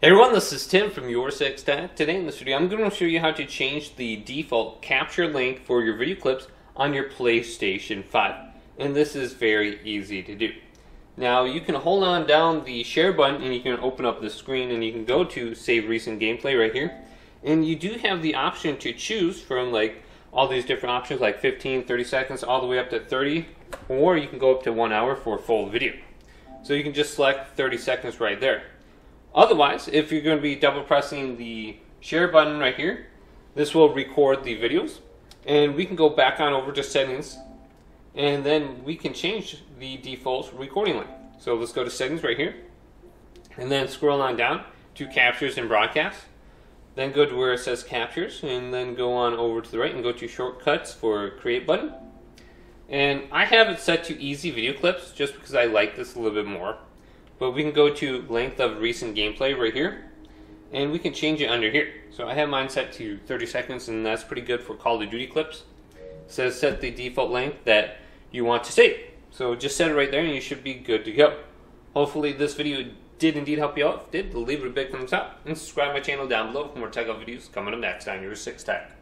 Hey everyone, this is Tim from Your Six Tech. Today in this video, I'm going to show you how to change the default capture length for your video clips on your PlayStation 5. And this is very easy to do. Now, you can hold on down the share button and you can open up the screen and you can go to save recent gameplay right here. And you do have the option to choose from like all these different options like 15, 30 seconds, all the way up to 30, or you can go up to 1 hour for a full video. So you can just select 30 seconds right there. Otherwise, if you're going to be double pressing the share button right here, this will record the videos, and we can go back on over to settings, and then we can change the default recording length. So let's go to settings right here, and then scroll on down to captures and broadcast. Then go to where it says captures, and then go on over to the right and go to shortcuts for create button. And I have it set to easy video clips just because I like this a little bit more. But we can go to length of recent gameplay right here, and we can change it under here. So I have mine set to 30 seconds, and that's pretty good for Call of Duty clips. It says set the default length that you want to save. So just set it right there, and you should be good to go. Hopefully this video did indeed help you out. If it did, leave it a big thumbs up, and subscribe to my channel down below for more tech videos coming up next on Your Six Tech.